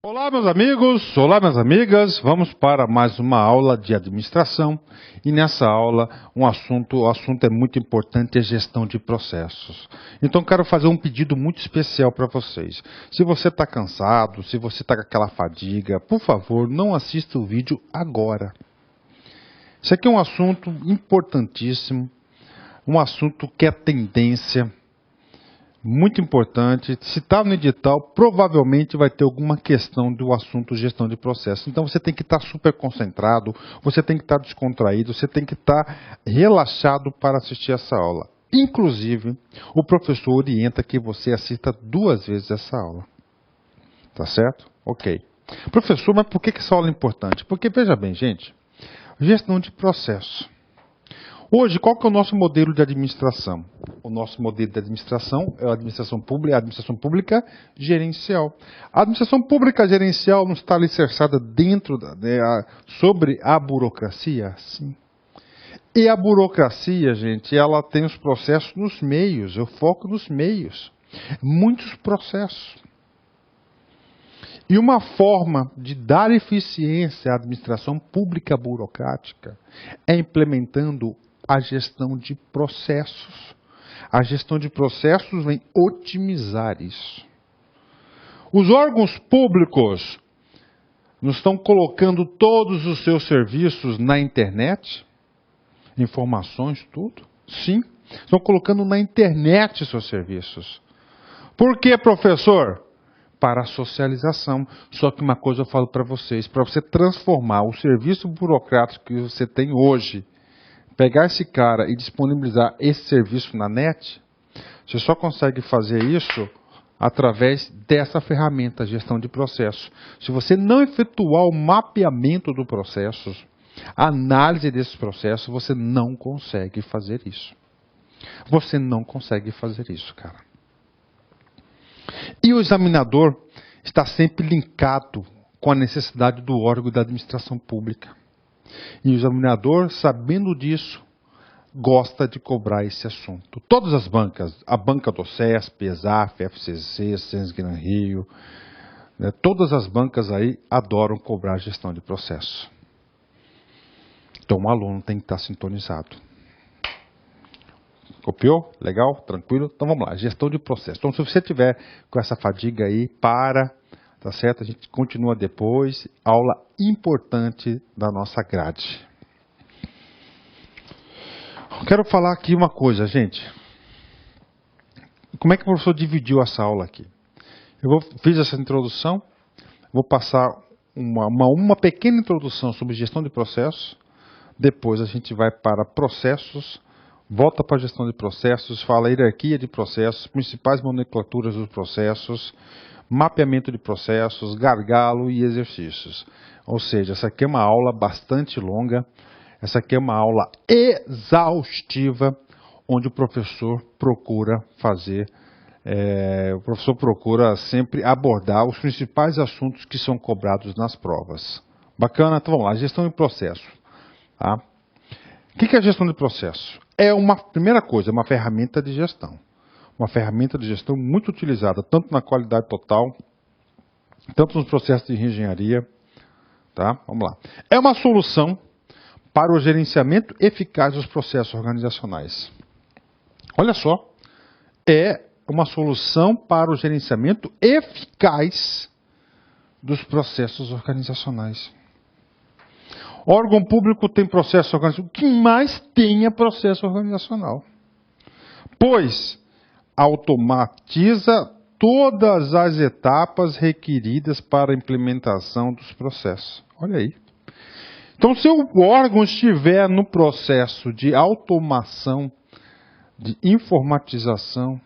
Olá, meus amigos, olá, minhas amigas. Vamos para mais uma aula de administração. E nessa aula, o assunto é muito importante, é gestão de processos. Então, quero fazer um pedido muito especial para vocês. Se você está cansado, se você está com aquela fadiga, por favor, não assista o vídeo agora. Isso aqui é um assunto importantíssimo, um assunto que é tendência. Muito importante, se está no edital, provavelmente vai ter alguma questão do assunto gestão de processo. Então você tem que estar super concentrado, você tem que estar descontraído, você tem que estar relaxado para assistir essa aula. Inclusive, o professor orienta que você assista 2 vezes essa aula. Tá certo? Ok. Professor, mas por que essa aula é importante? Porque, veja bem, gente, gestão de processo. Hoje, qual que é o nosso modelo de administração? O nosso modelo de administração é a administração pública gerencial. A administração pública gerencial não está alicerçada sobre a burocracia? Sim. E a burocracia, gente, ela tem os processos nos meios, eu foco nos meios. Muitos processos. E uma forma de dar eficiência à administração pública burocrática é implementando a gestão de processos. A gestão de processos vem otimizar isso. Os órgãos públicos não estão colocando todos os seus serviços na internet? Informações, tudo? Sim, estão colocando na internet seus serviços. Por que, professor? Para a socialização. Só que uma coisa eu falo para vocês, para você transformar o serviço burocrático que você tem hoje, pegar esse cara e disponibilizar esse serviço na net, você só consegue fazer isso através dessa ferramenta, gestão de processos. Se você não efetuar o mapeamento do processo, a análise desses processos, você não consegue fazer isso. Você não consegue fazer isso, cara. E o examinador está sempre linkado com a necessidade do órgão da administração pública. E o examinador, sabendo disso, gosta de cobrar esse assunto. Todas as bancas, a banca do CESP, ESAF, FCC, Sensg Rio, todas as bancas aí adoram cobrar gestão de processo. Então o aluno tem que estar sintonizado. Copiou? Legal? Tranquilo? Então vamos lá, gestão de processo. Então se você tiver com essa fadiga aí, tá certo? A gente continua depois. Aula importante da nossa grade. Quero falar aqui uma coisa, gente. Como é que o professor dividiu essa aula aqui? Fiz essa introdução, vou passar uma pequena introdução sobre gestão de processos. Depois a gente vai para processos, volta para a gestão de processos, fala hierarquia de processos, principais nomenclaturas dos processos, mapeamento de processos, gargalo e exercícios. Ou seja, essa aqui é uma aula bastante longa, essa aqui é uma aula exaustiva, onde o professor procura sempre abordar os principais assuntos que são cobrados nas provas. Bacana? Então vamos lá, gestão de processo. Tá? O que é a gestão de processo? Primeira coisa, é uma ferramenta de gestão. Uma ferramenta de gestão muito utilizada, tanto na qualidade total, tanto nos processos de engenharia. Tá? Vamos lá. É uma solução para o gerenciamento eficaz dos processos organizacionais. Olha só, é uma solução para o gerenciamento eficaz dos processos organizacionais. O órgão público tem processo organizacional, o que mais tem é processo organizacional. Pois automatiza todas as etapas requeridas para a implementação dos processos. Olha aí. Então, se o órgão estiver no processo de automação, de informatização,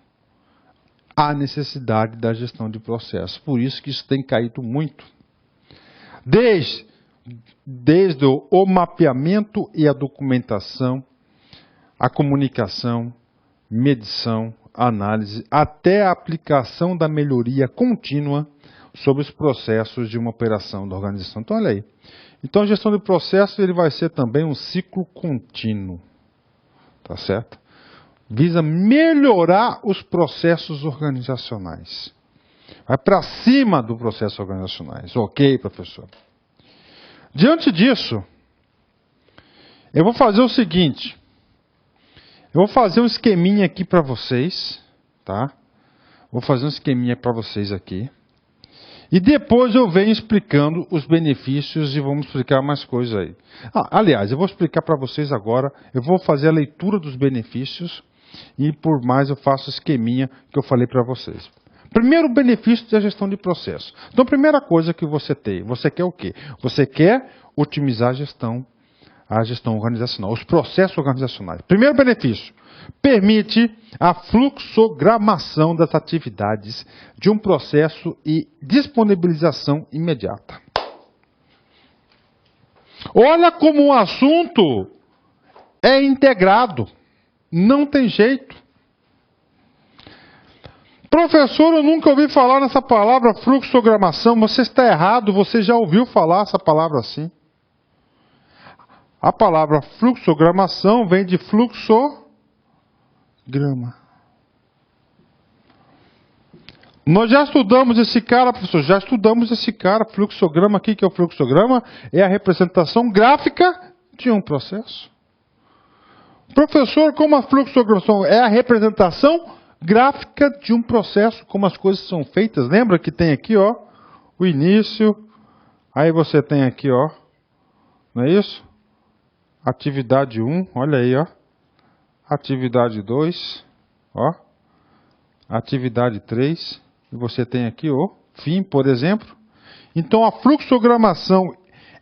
há necessidade da gestão de processos. Por isso que isso tem caído muito. Desde o mapeamento e a documentação, a comunicação, medição, análise, até a aplicação da melhoria contínua sobre os processos de uma operação da organização. Então, olha aí. Então, a gestão de processos ele vai ser também um ciclo contínuo. Tá certo? Visa melhorar os processos organizacionais. Vai para cima do processo organizacionais. Ok, professor. Diante disso, eu vou fazer o seguinte. Eu vou fazer um esqueminha aqui para vocês, tá? Vou fazer um esqueminha para vocês aqui. E depois eu venho explicando os benefícios e vamos explicar mais coisas aí. Aliás, eu vou explicar para vocês agora, eu vou fazer a leitura dos benefícios e por mais eu faço o esqueminha que eu falei para vocês. Primeiro benefício da gestão de processo. Então, a primeira coisa que você tem, você quer o quê? Você quer otimizar a gestão organizacional, os processos organizacionais. Primeiro benefício, permite a fluxogramação das atividades de um processo e disponibilização imediata. Olha como o assunto é integrado. Não tem jeito. Professor, eu nunca ouvi falar nessa palavra fluxogramação. Você está errado, você já ouviu falar essa palavra assim. A palavra fluxogramação vem de fluxograma. Nós já estudamos esse cara, professor, já estudamos esse cara. Fluxograma, o que é o fluxograma? É a representação gráfica de um processo. Professor, como a fluxogramação é a representação gráfica de um processo, como as coisas são feitas. Lembra que tem aqui, ó, o início, aí você tem aqui, ó, não é isso? Atividade 1, olha aí, ó. Atividade 2, ó. Atividade 3, e você tem aqui o fim, por exemplo. Então a fluxogramação,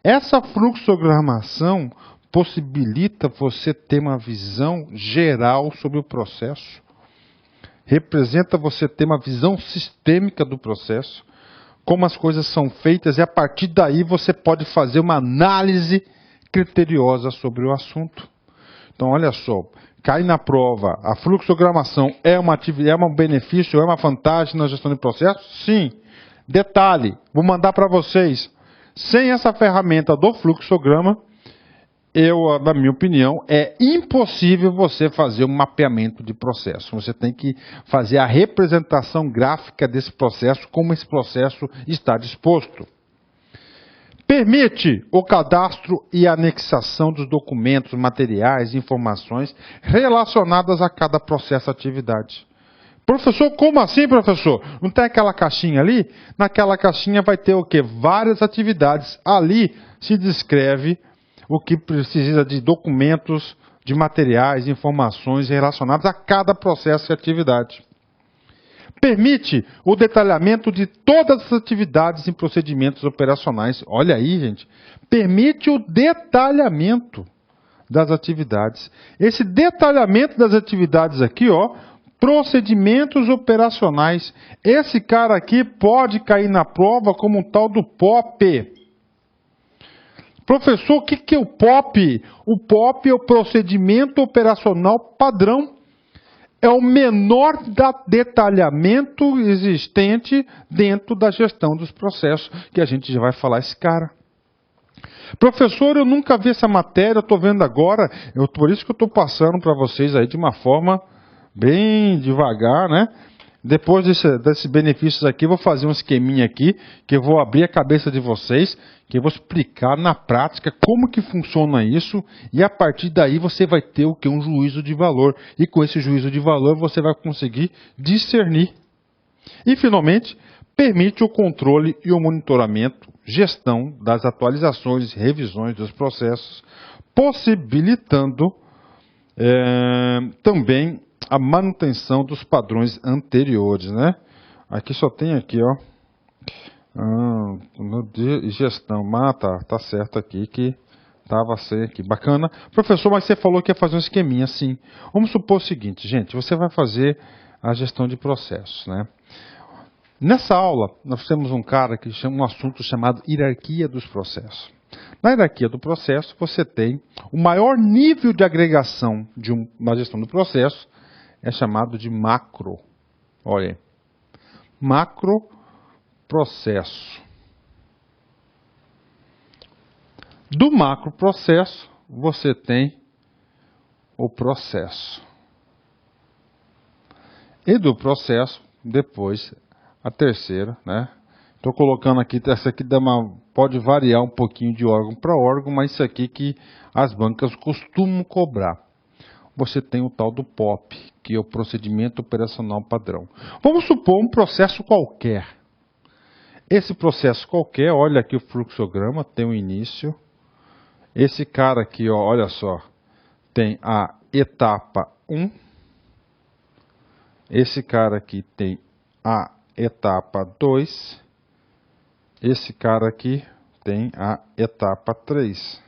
essa fluxogramação possibilita você ter uma visão geral sobre o processo. Representa você ter uma visão sistêmica do processo, como as coisas são feitas, e a partir daí você pode fazer uma análise criteriosa sobre o assunto. Então, olha só, cai na prova, a fluxogramação é um benefício, é uma vantagem na gestão de processos? Sim. Detalhe, vou mandar para vocês, sem essa ferramenta do fluxograma, na minha opinião, é impossível você fazer um mapeamento de processo. Você tem que fazer a representação gráfica desse processo, como esse processo está disposto. Permite o cadastro e anexação dos documentos, materiais e informações relacionadas a cada processo atividade. Professor, como assim, professor? Não tem aquela caixinha ali? Naquela caixinha vai ter o quê? Várias atividades. Ali se descreve o que precisa de documentos, de materiais, informações relacionadas a cada processo e atividade. Permite o detalhamento de todas as atividades e procedimentos operacionais. Olha aí, gente. Permite o detalhamento das atividades. Esse detalhamento das atividades aqui, ó, procedimentos operacionais. Esse cara aqui pode cair na prova como um tal do POP. Professor, o que é o POP? O POP é o procedimento operacional padrão. É o menor detalhamento existente dentro da gestão dos processos, que a gente já vai falar esse cara. Professor, eu nunca vi essa matéria, eu estou vendo agora, por isso que eu estou passando para vocês aí de uma forma bem devagar, né? Depois desses benefícios aqui, eu vou fazer um esqueminha aqui, que eu vou abrir a cabeça de vocês, que eu vou explicar na prática como que funciona isso, e a partir daí você vai ter o que? Um juízo de valor. E com esse juízo de valor você vai conseguir discernir. E finalmente, permite o controle e o monitoramento, gestão das atualizações e revisões dos processos, possibilitando também a manutenção dos padrões anteriores, né? Aqui só tem aqui, ó. Gestão. Tá certo aqui que estava sem aqui. Bacana. Professor, mas você falou que ia fazer um esqueminha, sim. Vamos supor o seguinte, gente. Você vai fazer a gestão de processos, né? Nessa aula, nós temos um cara que chama um assunto chamado hierarquia dos processos. Na hierarquia do processo, você tem o maior nível de agregação na gestão do processo, é chamado de macro. Olha aí. Macro processo. Do macro processo, você tem o processo. E do processo, depois, a terceira, né? Estou colocando aqui, essa aqui pode variar um pouquinho de órgão para órgão, mas isso aqui que as bancas costumam cobrar. Você tem o tal do POP, que é o procedimento operacional padrão. Vamos supor um processo qualquer. Esse processo qualquer, olha aqui o fluxograma, tem um início. Esse cara aqui, ó, olha só, tem a etapa 1. Esse cara aqui tem a etapa 2. Esse cara aqui tem a etapa 3.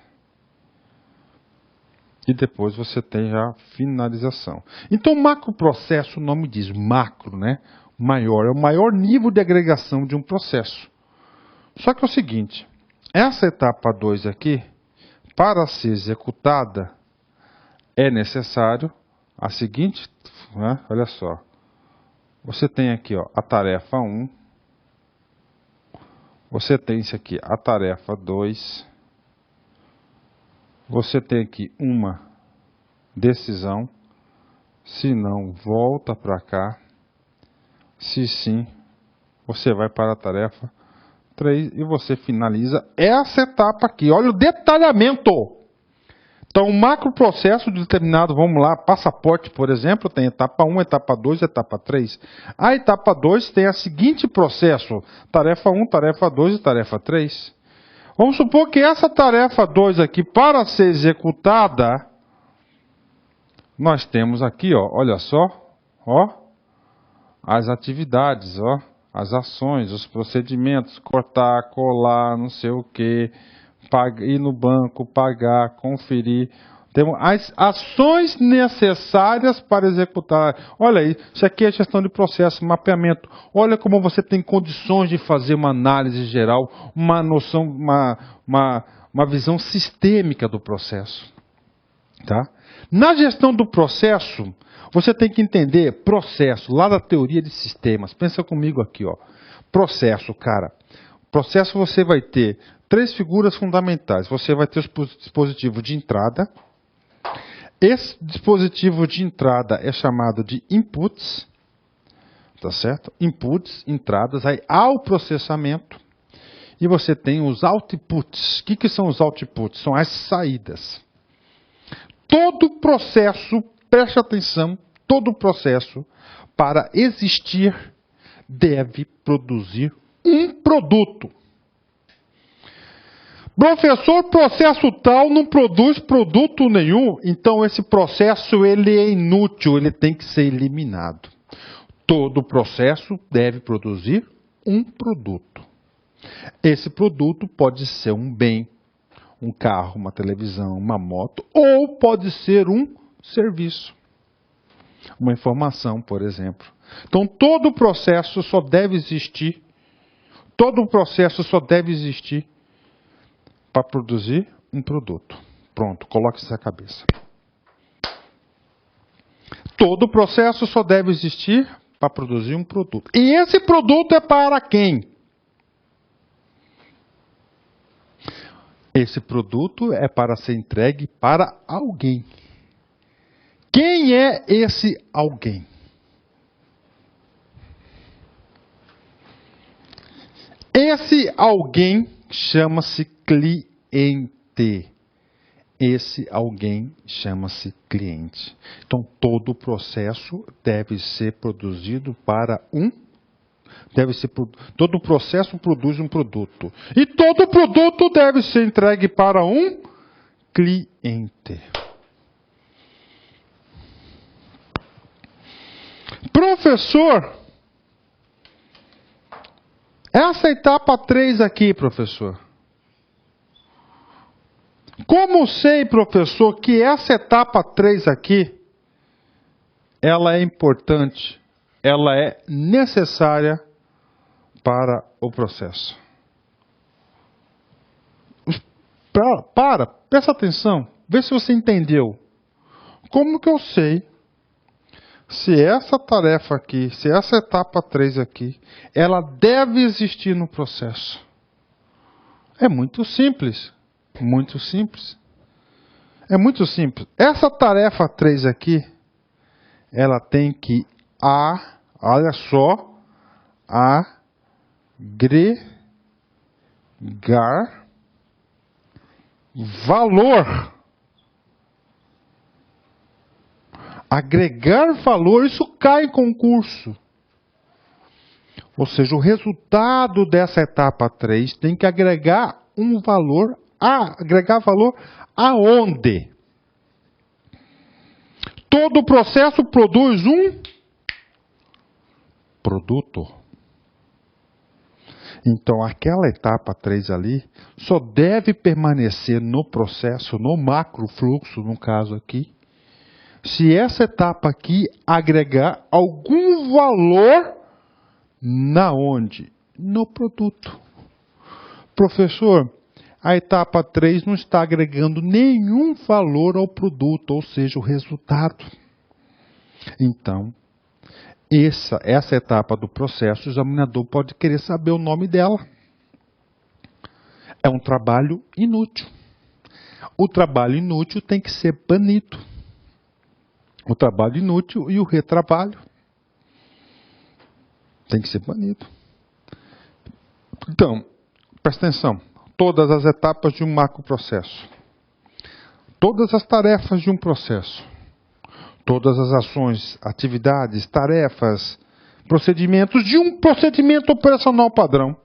E depois você tem a finalização. Então, macroprocesso, o nome diz macro, né? Maior, é o maior nível de agregação de um processo. Só que é o seguinte, essa etapa 2 aqui, para ser executada, é necessário a seguinte, né? Olha só, você tem aqui, ó, a tarefa 1, você tem isso aqui, a tarefa 2, você tem aqui uma decisão, se não, volta para cá, se sim, você vai para a tarefa 3 e você finaliza essa etapa aqui. Olha o detalhamento. Então, um macroprocesso determinado, vamos lá, passaporte, por exemplo, tem etapa 1, etapa 2, etapa 3. A etapa 2 tem a seguinte processo, tarefa 1, tarefa 2 e tarefa 3. Vamos supor que essa tarefa 2 aqui, para ser executada, nós temos aqui, ó, olha só, ó, as atividades, ó, as ações, os procedimentos, cortar, colar, não sei o que, ir no banco, pagar, conferir. Temos as ações necessárias para executar. Olha aí, isso aqui é gestão de processo, mapeamento. Olha como você tem condições de fazer uma análise geral, uma noção, uma visão sistêmica do processo. Tá? Na gestão do processo, você tem que entender processo, lá da teoria de sistemas. Pensa comigo aqui, ó. Processo, cara. Processo você vai ter 3 figuras fundamentais. Você vai ter o dispositivo de entrada. Esse dispositivo de entrada é chamado de inputs. Tá certo? Inputs, entradas, aí há o processamento. E você tem os outputs. O que são os outputs? São as saídas. Todo processo, preste atenção, todo processo, para existir, deve produzir um produto. Professor, processo tal não produz produto nenhum, então esse processo ele é inútil, ele tem que ser eliminado. Todo processo deve produzir um produto. Esse produto pode ser um bem, um carro, uma televisão, uma moto, ou pode ser um serviço. Uma informação, por exemplo. Então, todo processo só deve existir para produzir um produto. Pronto, coloque isso na cabeça. Todo processo só deve existir para produzir um produto. E esse produto é para quem? Esse produto é para ser entregue para alguém. Quem é esse alguém? Esse alguém chama-se cliente. Esse alguém chama-se cliente. Então, todo processo deve ser produzido para todo processo produz um produto. E todo produto deve ser entregue para um cliente. Professor, essa etapa 3 aqui, professor. Como sei, professor, que essa etapa 3 aqui, ela é importante, ela é necessária para o processo? Presta atenção, vê se você entendeu. Como que eu sei se essa tarefa aqui, se essa etapa 3 aqui, ela deve existir no processo? É muito simples. Muito simples. É muito simples. Essa tarefa 3 aqui, ela tem que olha só, agregar valor. Agregar valor, isso cai em concurso. Ou seja, o resultado dessa etapa 3 tem que agregar um valor. Agregar valor aonde? Todo processo produz um produto. Então, aquela etapa 3 ali só deve permanecer no processo, no macro fluxo, no caso aqui, se essa etapa aqui agregar algum valor na onde? No produto. Professor, a etapa 3 não está agregando nenhum valor ao produto, ou seja, o resultado. Então, essa etapa do processo, o examinador pode querer saber o nome dela. É um trabalho inútil. O trabalho inútil tem que ser banido. O trabalho inútil e o retrabalho tem que ser banido. Então, presta atenção. Todas as etapas de um macroprocesso. Todas as tarefas de um processo. Todas as ações, atividades, tarefas, procedimentos de um procedimento operacional padrão.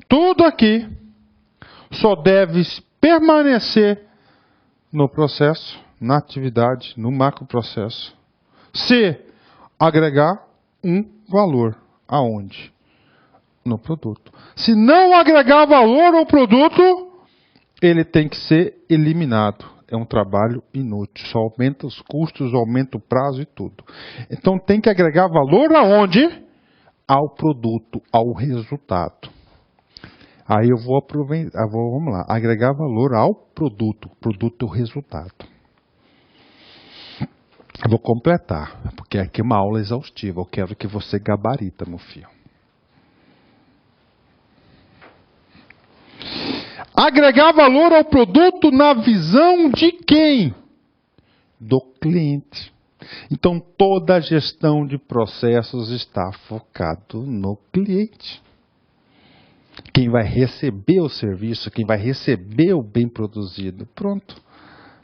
Tudo aqui só deve permanecer no processo, na atividade, no macroprocesso, se agregar um valor. Aonde? No produto. Se não agregar valor ao produto, ele tem que ser eliminado. É um trabalho inútil. Só aumenta os custos, aumenta o prazo e tudo. Então tem que agregar valor aonde? Ao produto, ao resultado. Aí eu vou aproveitar, vamos lá, agregar valor ao produto. Produto é o resultado. Eu vou completar, porque aqui é uma aula exaustiva. Eu quero que você gabarita, meu filho. Agregar valor ao produto na visão de quem? Do cliente. Então, toda a gestão de processos está focado no cliente. Quem vai receber o serviço, quem vai receber o bem produzido. Pronto.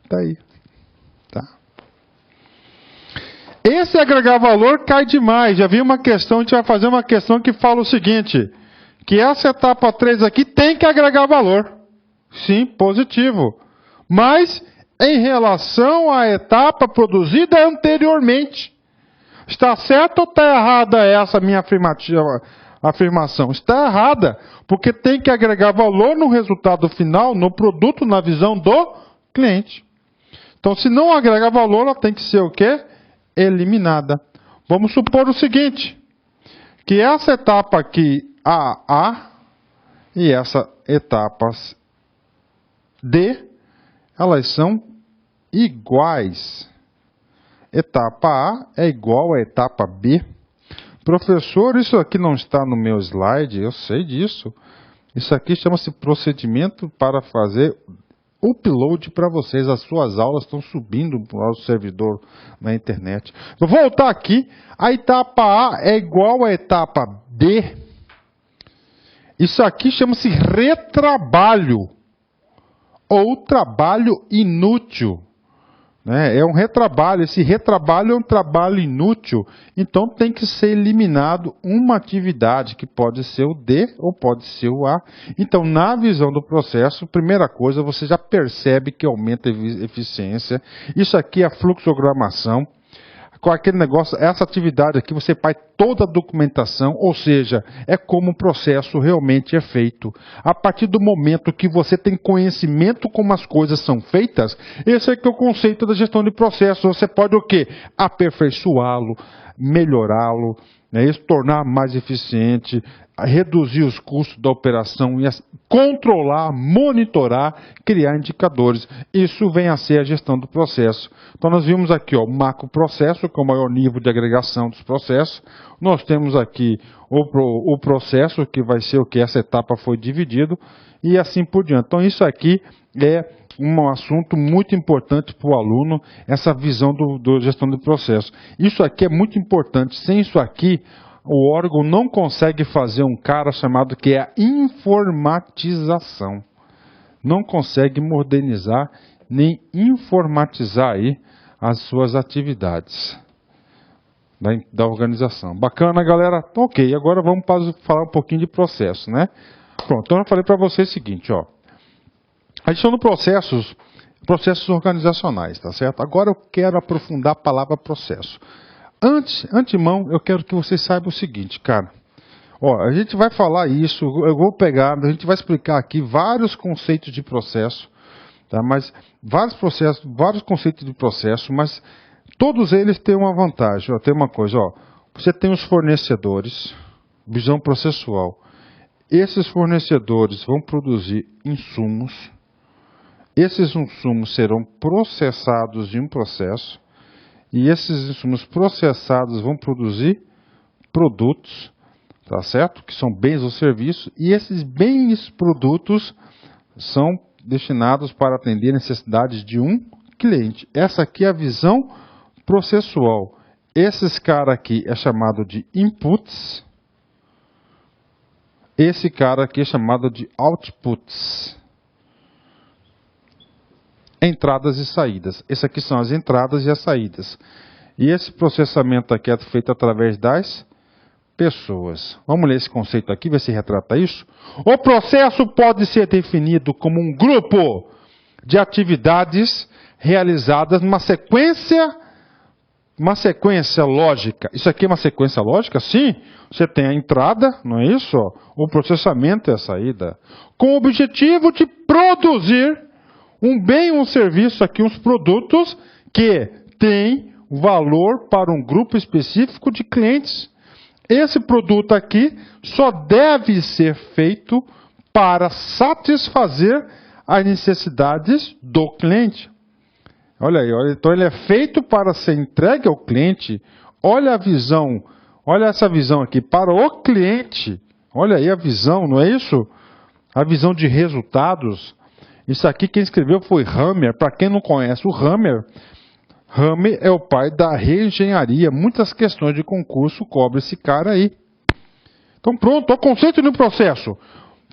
Está aí. Tá? Esse agregar valor cai demais. Já vi uma questão, a gente vai fazer uma questão que fala o seguinte, que essa etapa 3 aqui tem que agregar valor. Sim, positivo. Mas em relação à etapa produzida anteriormente. Está certa ou está errada essa minha afirmação? Está errada, porque tem que agregar valor no resultado final, no produto, na visão do cliente. Então, se não agregar valor, ela tem que ser o quê? Eliminada. Vamos supor o seguinte, que essa etapa aqui, A e essa etapa D, elas são iguais. Etapa A é igual à etapa B. Professor, isso aqui não está no meu slide, eu sei disso. Isso aqui chama-se procedimento para fazer upload para vocês. As suas aulas estão subindo ao servidor na internet. Vou voltar aqui. A etapa A é igual à etapa B. Isso aqui chama-se retrabalho. Ou trabalho inútil. É um retrabalho. Esse retrabalho é um trabalho inútil. Então tem que ser eliminado uma atividade, que pode ser o D ou pode ser o A. Então, na visão do processo, primeira coisa, você já percebe que aumenta a eficiência. Isso aqui é fluxogramação. Com aquele negócio, essa atividade aqui, você faz toda a documentação, ou seja, é como o processo realmente é feito. A partir do momento que você tem conhecimento como as coisas são feitas, esse é que é o conceito da gestão de processo. Você pode o quê? Aperfeiçoá-lo, melhorá-lo, isso, tornar mais eficiente, reduzir os custos da operação, e controlar, monitorar, criar indicadores. Isso vem a ser a gestão do processo. Então nós vimos aqui o macroprocesso, que é o maior nível de agregação dos processos. Nós temos aqui o processo, que vai ser o que essa etapa foi dividido, e assim por diante. Então isso aqui é um assunto muito importante para o aluno, essa visão do gestão do processo. Isso aqui é muito importante. Sem isso aqui, o órgão não consegue fazer um cara chamado que é a informatização. Não consegue modernizar nem informatizar aí as suas atividades da organização. Bacana, galera? Ok, agora vamos falar um pouquinho de processo, né? Pronto, então eu falei para vocês o seguinte, ó. Adicionando processos organizacionais, tá certo? Agora eu quero aprofundar a palavra processo. Antemão, eu quero que vocês saibam o seguinte, cara. Ó, a gente vai falar isso, eu vou pegar, a gente vai explicar aqui vários conceitos de processo, tá? Mas vários conceitos de processo, mas todos eles têm uma vantagem. Ó, tem uma coisa, ó, você tem os fornecedores, visão processual. Esses fornecedores vão produzir insumos. Esses insumos serão processados em um processo. E esses insumos processados vão produzir produtos, tá certo? Que são bens ou serviços. E esses bens produtos são destinados para atender necessidades de um cliente. Essa aqui é a visão processual. Esses cara aqui é chamado de inputs. Esse cara aqui é chamado de outputs. Entradas e saídas. Esse aqui são as entradas e as saídas. E esse processamento aqui é feito através das pessoas. Vamos ler esse conceito aqui, ver se retrata isso. O processo pode ser definido como um grupo de atividades realizadas numa sequência lógica. Isso aqui é uma sequência lógica? Sim. Você tem a entrada, não é isso? O processamento e a saída. Com o objetivo de produzir um bem ou um serviço aqui, uns produtos que têm valor para um grupo específico de clientes. Esse produto aqui só deve ser feito para satisfazer as necessidades do cliente. Olha aí, olha, então ele é feito para ser entregue ao cliente. Olha a visão, olha essa visão aqui, para o cliente. Olha aí a visão, não é isso? A visão de resultados. Isso aqui quem escreveu foi Hammer. Para quem não conhece o Hammer é o pai da reengenharia. Muitas questões de concurso cobre esse cara aí. Então pronto, o conceito do processo.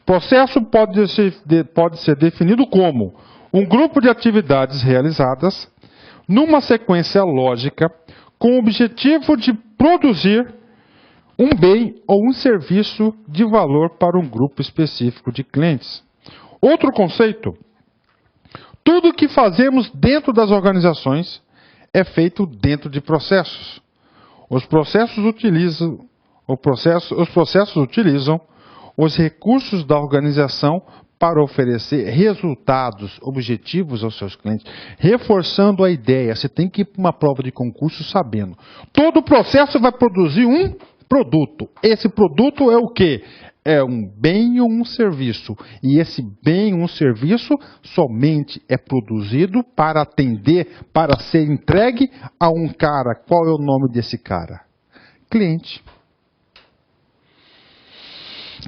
Processo pode ser definido como um grupo de atividades realizadas numa sequência lógica com o objetivo de produzir um bem ou um serviço de valor para um grupo específico de clientes. Outro conceito: tudo que fazemos dentro das organizações é feito dentro de processos. Os processos utilizam os recursos da organização para oferecer resultados objetivos aos seus clientes, reforçando a ideia. Você tem que ir para uma prova de concurso sabendo. Todo processo vai produzir um produto. Esse produto é o quê? É um bem ou um serviço. E esse bem ou um serviço somente é produzido para atender, para ser entregue a um cara. Qual é o nome desse cara? Cliente.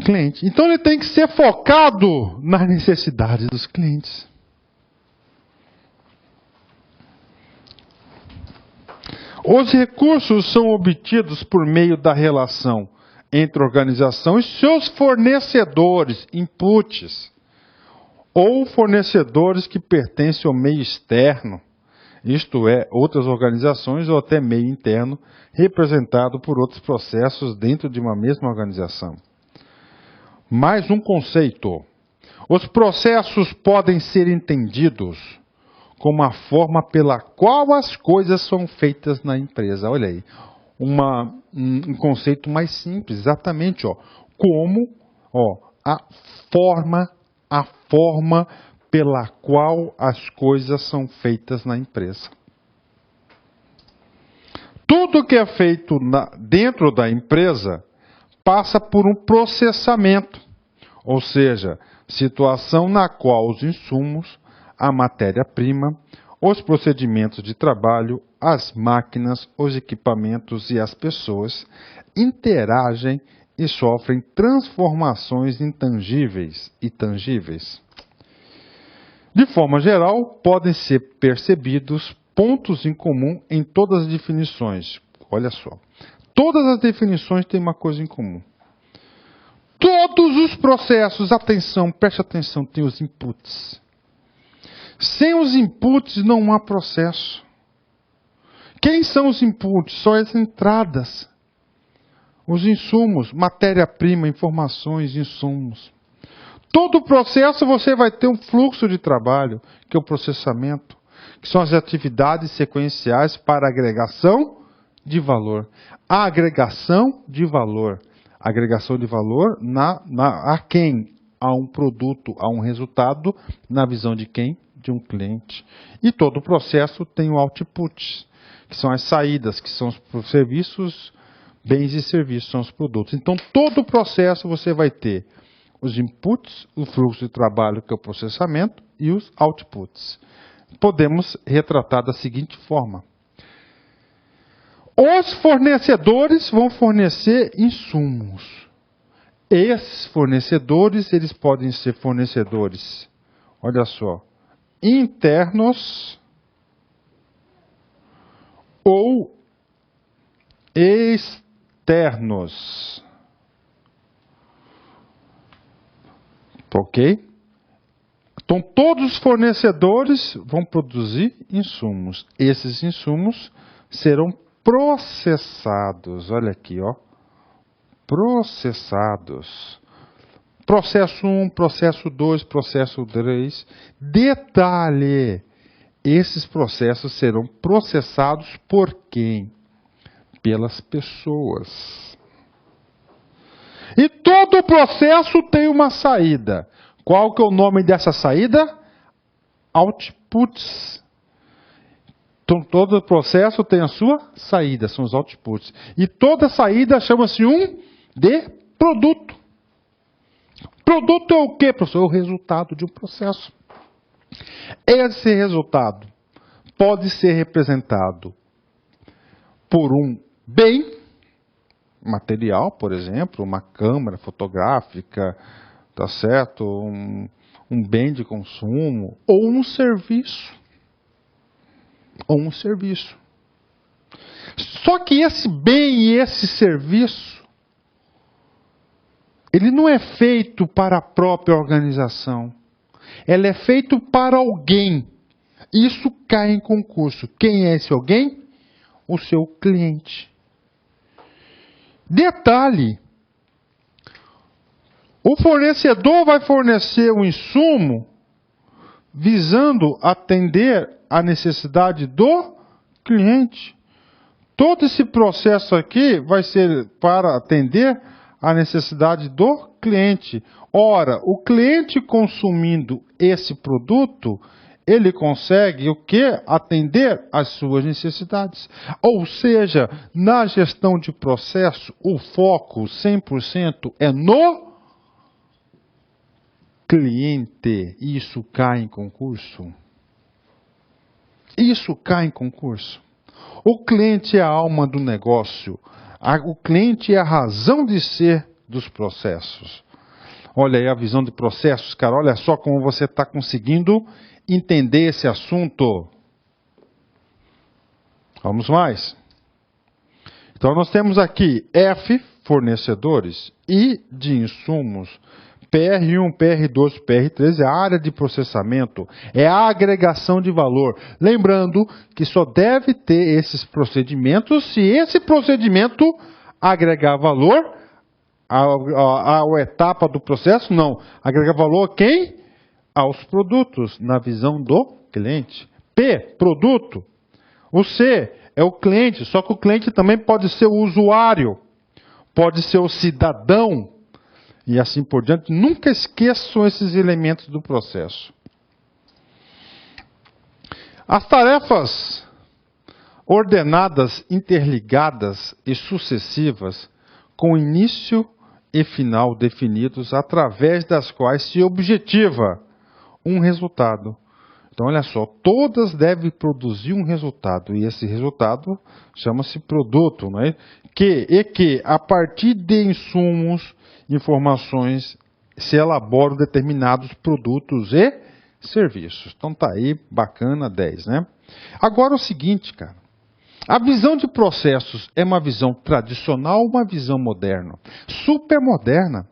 Cliente. Então ele tem que ser focado nas necessidades dos clientes. Os recursos são obtidos por meio da relação entre a organização e seus fornecedores, inputs, ou fornecedores que pertencem ao meio externo, isto é, outras organizações ou até meio interno, representado por outros processos dentro de uma mesma organização. Mais um conceito. Os processos podem ser entendidos como a forma pela qual as coisas são feitas na empresa. Olha aí, um conceito mais simples, exatamente, como a forma pela qual as coisas são feitas na empresa. Tudo que é feito dentro da empresa passa por um processamento, ou seja, situação na qual os insumos, a matéria-prima, os procedimentos de trabalho, as máquinas, os equipamentos e as pessoas interagem e sofrem transformações intangíveis e tangíveis. De forma geral, podem ser percebidos pontos em comum em todas as definições. Olha só. Todas as definições têm uma coisa em comum. Todos os processos, atenção, preste atenção, têm os inputs. Sem os inputs não há processo. Quem são os inputs? São as entradas. Os insumos, matéria-prima, informações, insumos. Todo processo você vai ter um fluxo de trabalho, que é o processamento, que são as atividades sequenciais para agregação de valor. A agregação de valor. Agregação de valor a quem? A um produto, a um resultado, na visão de quem? De um cliente. E todo o processo tem o output, que são as saídas, que são os serviços, bens e serviços, são os produtos. Então, todo o processo você vai ter os inputs, o fluxo de trabalho, que é o processamento, e os outputs. Podemos retratar da seguinte forma. Os fornecedores vão fornecer insumos. Esses fornecedores, eles podem ser fornecedores, olha só, internos ou externos. Ok? Então, todos os fornecedores vão produzir insumos. Esses insumos serão processados. Olha aqui, ó. Processados. Processo 1, processo 2, processo 3. Detalhe: esses processos serão processados por quem? Pelas pessoas. E todo processo tem uma saída. Qual que é o nome dessa saída? Outputs. Então, todo processo tem a sua saída, são os outputs. E toda saída chama-se de produto. Produto é o quê, professor? É o resultado de um processo. Esse resultado pode ser representado por um bem material, por exemplo, uma câmera fotográfica, tá certo? Um bem de consumo, ou um serviço. Ou um serviço. Só que esse bem e esse serviço, ele não é feito para a própria organização. Ele é feito para alguém. Isso cai em concurso. Quem é esse alguém? O seu cliente. Detalhe: o fornecedor vai fornecer um insumo visando atender a necessidade do cliente. Todo esse processo aqui vai ser para atender a necessidade do cliente. Ora, o cliente consumindo esse produto, ele consegue o quê? Atender às suas necessidades. Ou seja, na gestão de processo, o foco 100% é no cliente. Isso cai em concurso. Isso cai em concurso. O cliente é a alma do negócio. O cliente é a razão de ser dos processos. Olha aí a visão de processos, cara. Olha só como você está conseguindo entender esse assunto. Vamos mais. Então nós temos aqui F, fornecedores, I de insumos, PR1, PR2, PR3 é a área de processamento, é a agregação de valor. Lembrando que só deve ter esses procedimentos se esse procedimento agregar valor à etapa do processo, não. Agregar valor a quem? Aos produtos, na visão do cliente. P, produto. O C é o cliente, só que o cliente também pode ser o usuário, pode ser o cidadão, e assim por diante. Nunca esqueçam esses elementos do processo. As tarefas ordenadas, interligadas e sucessivas, com início e final definidos, através das quais se objetiva um resultado. Então, olha só, todas devem produzir um resultado, e esse resultado chama-se produto, não é? Que, a partir de insumos, informações, se elaboram determinados produtos e serviços. Então, tá aí, bacana, 10, né? Agora, o seguinte, cara. A visão de processos é uma visão tradicional ou uma visão moderna? Super moderna.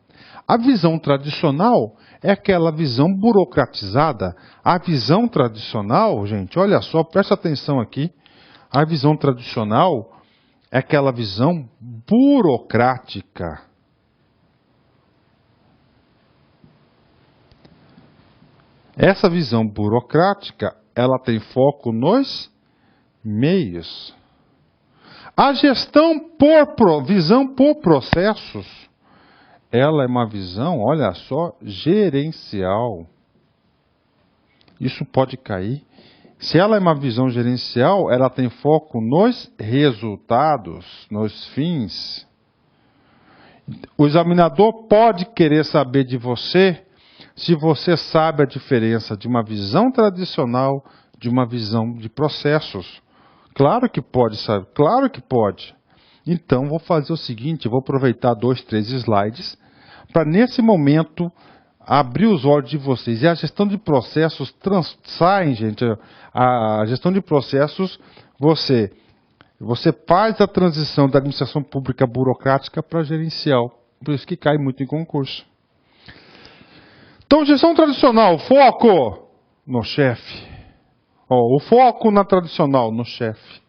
A visão tradicional é aquela visão burocratizada. A visão tradicional, gente, olha só, presta atenção aqui. A visão tradicional é aquela visão burocrática. Essa visão burocrática, ela tem foco nos meios. A gestão visão por processos, ela é uma visão, olha só, gerencial. Isso pode cair. Se ela é uma visão gerencial, ela tem foco nos resultados, nos fins. O examinador pode querer saber de você se você sabe a diferença de uma visão tradicional de uma visão de processos. Claro que pode, sabe? Claro que pode. Então, vou fazer o seguinte, vou aproveitar 2, 3 slides para, nesse momento, abrir os olhos de vocês. E a gestão de processos sai, gente. A gestão de processos, você faz a transição da administração pública burocrática para gerencial. Por isso que cai muito em concurso. Então, gestão tradicional, foco no chefe. O foco na tradicional, no chefe.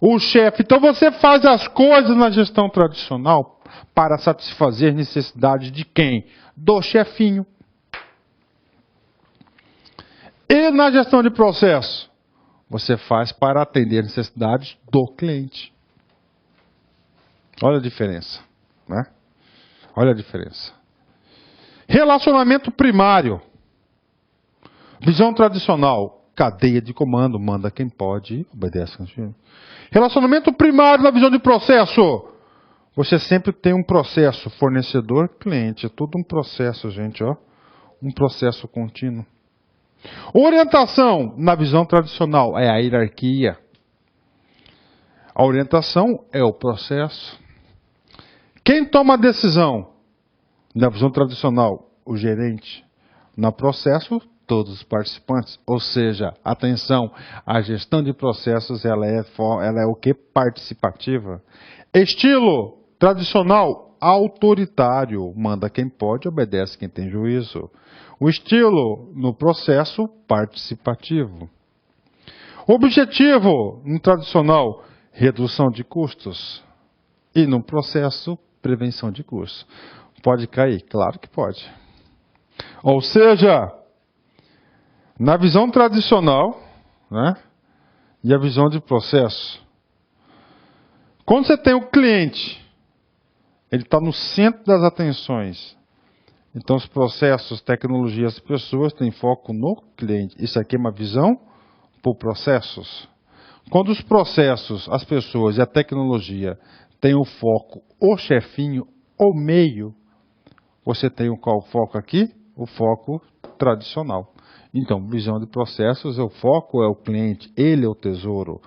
O chefe, então você faz as coisas na gestão tradicional para satisfazer necessidade de quem? Do chefinho. E na gestão de processo, você faz para atender necessidades do cliente. Olha a diferença, né? Olha a diferença. Relacionamento primário. Visão tradicional, cadeia de comando, manda quem pode, obedece quem pode. Relacionamento primário na visão de processo. Você sempre tem um processo, fornecedor, cliente. É tudo um processo, gente, ó. Um processo contínuo. Orientação, na visão tradicional, é a hierarquia. A orientação é o processo. Quem toma a decisão? Na visão tradicional, o gerente. No processo, todos os participantes. Ou seja, atenção, a gestão de processos ela é o que? Participativa. Estilo tradicional, autoritário. Manda quem pode, obedece quem tem juízo. O estilo no processo, participativo. Objetivo no tradicional, redução de custos. E no processo, prevenção de custos. Pode cair? Claro que pode. Ou seja, na visão tradicional, né, e a visão de processo, quando você tem o cliente, ele está no centro das atenções. Então, os processos, tecnologias e pessoas têm foco no cliente. Isso aqui é uma visão por processos. Quando os processos, as pessoas e a tecnologia têm o foco, o chefinho, o meio, você tem o qual foco aqui? O foco tradicional. Então, visão de processos, o foco é o cliente, ele é o tesouro.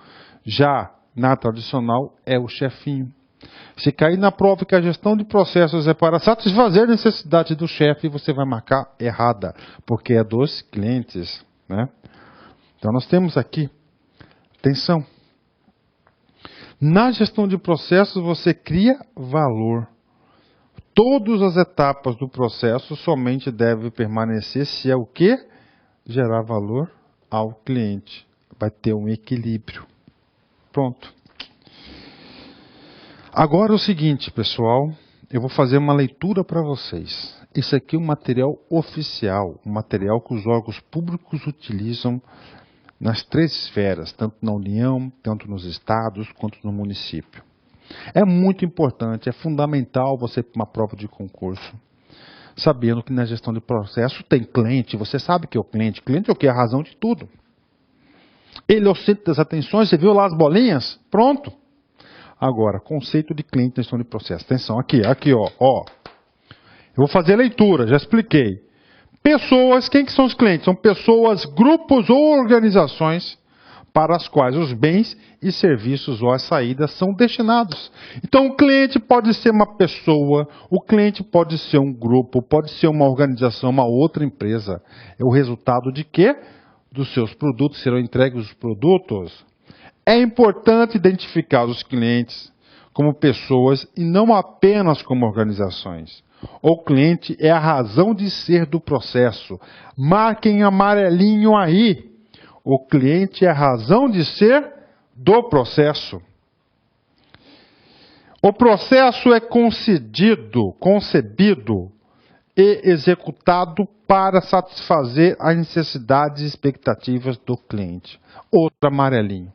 Já na tradicional, é o chefinho. Se cair na prova que a gestão de processos é para satisfazer a necessidade do chefe, você vai marcar errada, porque é dos clientes, né? Então, nós temos aqui, atenção, na gestão de processos você cria valor. Todas as etapas do processo somente devem permanecer se é o que? Gerar valor ao cliente. Vai ter um equilíbrio. Pronto. Agora é o seguinte, pessoal. Eu vou fazer uma leitura para vocês. Isso aqui é um material oficial. Um material que os órgãos públicos utilizam nas 3 esferas. Tanto na União, tanto nos estados, quanto no município. É muito importante, é fundamental você para uma prova de concurso, sabendo que na gestão de processo tem cliente, você sabe que é o cliente. Cliente é o que? A razão de tudo. Ele é o centro das atenções, você viu lá as bolinhas? Pronto. Agora, conceito de cliente na gestão de processo. Atenção, aqui, ó. Eu vou fazer a leitura, já expliquei. Pessoas, quem que são os clientes? São pessoas, grupos ou organizações para as quais os bens e serviços ou as saídas são destinados. Então, o cliente pode ser uma pessoa, o cliente pode ser um grupo, pode ser uma organização, uma outra empresa. É o resultado de quê? Dos seus produtos, serão entregues os produtos. É importante identificar os clientes como pessoas e não apenas como organizações. O cliente é a razão de ser do processo. Marquem amarelinho aí. O cliente é a razão de ser do processo. O processo é concebido e executado para satisfazer as necessidades e expectativas do cliente. Outro amarelinho.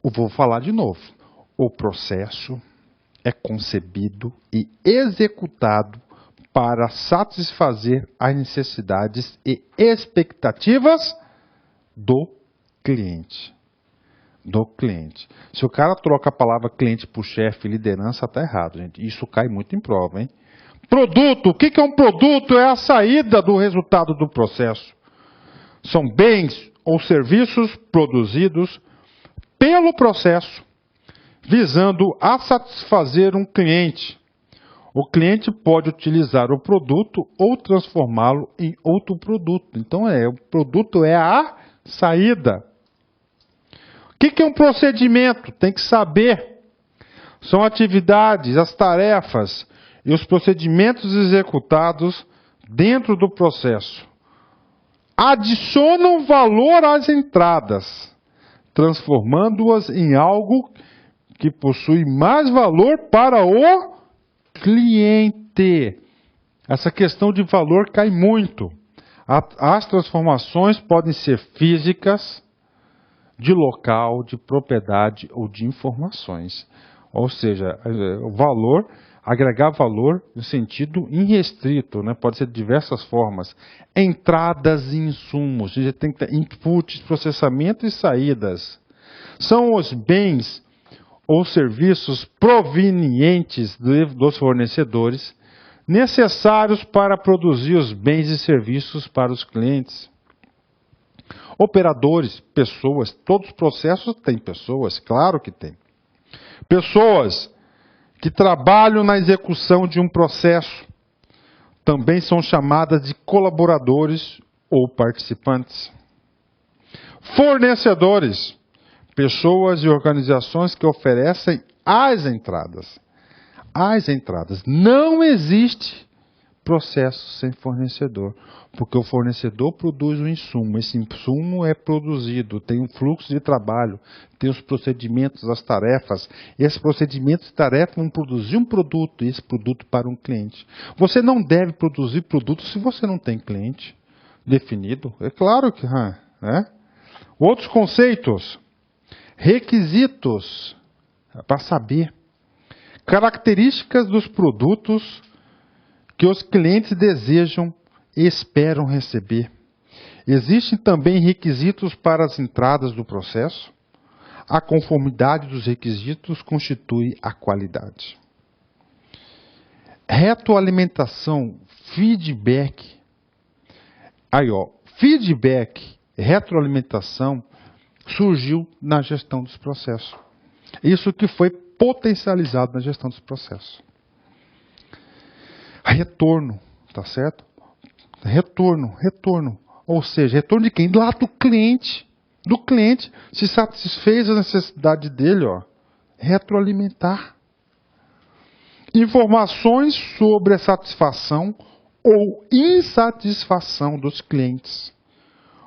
Eu vou falar de novo. O processo é concebido e executado para satisfazer as necessidades e expectativas do cliente. Do cliente. Se o cara troca a palavra cliente por chefe, liderança, tá errado, gente. Isso cai muito em prova, hein? Produto. O que é um produto? É a saída do resultado do processo. São bens ou serviços produzidos pelo processo, visando a satisfazer um cliente. O cliente pode utilizar o produto ou transformá-lo em outro produto. Então, o produto é a saída. O que é um procedimento? Tem que saber. São atividades, as tarefas e os procedimentos executados dentro do processo. Adicionam valor às entradas, transformando-as em algo que possui mais valor para o cliente. Essa questão de valor cai muito. As transformações podem ser físicas, de local, de propriedade ou de informações. Ou seja, o valor, agregar valor no sentido irrestrito, né? Pode ser de diversas formas. Entradas e insumos. A gente tem que ter inputs, processamento e saídas. São os bens ou serviços provenientes dos fornecedores necessários para produzir os bens e serviços para os clientes. Operadores, pessoas, todos os processos têm pessoas, claro que tem. Pessoas que trabalham na execução de um processo também são chamadas de colaboradores ou participantes. Fornecedores, pessoas e organizações que oferecem as entradas. As entradas. Não existe processo sem fornecedor, porque o fornecedor produz o insumo. Esse insumo é produzido, tem um fluxo de trabalho, tem os procedimentos, as tarefas. Esses procedimentos e tarefas vão produzir um produto, esse produto para um cliente. Você não deve produzir produto se você não tem cliente definido. É claro que... Outros conceitos. Requisitos para saber. Características dos produtos que os clientes desejam e esperam receber. Existem também requisitos para as entradas do processo. A conformidade dos requisitos constitui a qualidade. Retroalimentação, feedback. Feedback, retroalimentação surgiu na gestão dos processos. Isso que foi potencializado na gestão dos processos. Retorno, tá certo? Retorno. Ou seja, retorno de quem? Lá do cliente. Do cliente. Se satisfez a necessidade dele, retroalimentar. Informações sobre a satisfação ou insatisfação dos clientes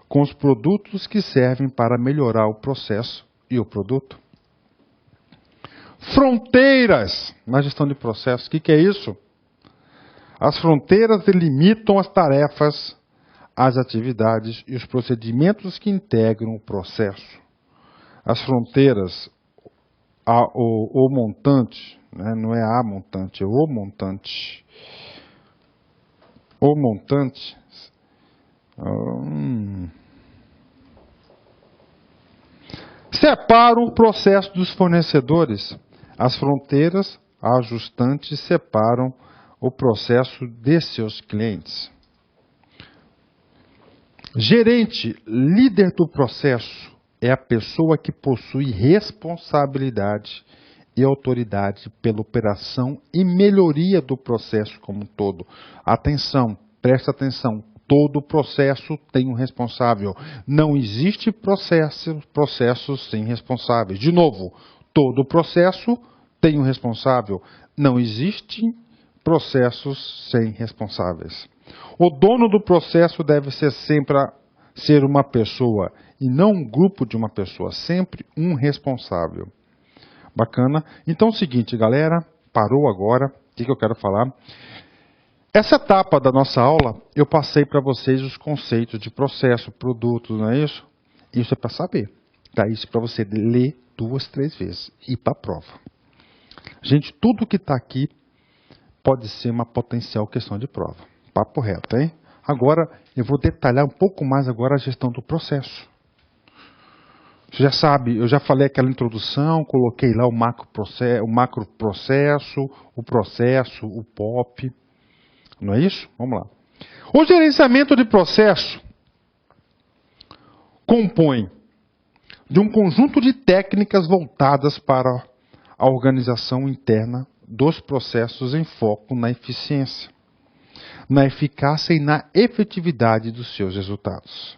com os produtos que servem para melhorar o processo e o produto. Fronteiras na gestão de processos. O que é isso? As fronteiras delimitam as tarefas, as atividades e os procedimentos que integram o processo. As fronteiras, o montante, né? Não é a montante, é o montante. O montante. Separa o processo dos fornecedores. As fronteiras ajustantes separam o processo de seus clientes. Gerente, líder do processo, é a pessoa que possui responsabilidade e autoridade pela operação e melhoria do processo como um todo. Atenção, presta atenção. Todo processo tem um responsável. Não existe processos sem responsáveis. De novo, todo processo tem um responsável. Não existem processos sem responsáveis. O dono do processo deve ser sempre ser uma pessoa e não um grupo de uma pessoa, sempre um responsável. Bacana? Então é o seguinte, galera, parou agora, o que eu quero falar? Essa etapa da nossa aula, eu passei para vocês os conceitos de processo, produto, não é isso? Isso é para saber. Tá? Isso é para você ler 2, 3 vezes e ir para a prova. Gente, tudo que está aqui pode ser uma potencial questão de prova. Papo reto, hein? Agora, eu vou detalhar um pouco mais agora a gestão do processo. Você já sabe, eu já falei aquela introdução, coloquei lá o macroprocesso, o processo, o POP. Não é isso? Vamos lá. O gerenciamento de processo compõe de um conjunto de técnicas voltadas para a organização interna dos processos em foco na eficiência, na eficácia e na efetividade dos seus resultados.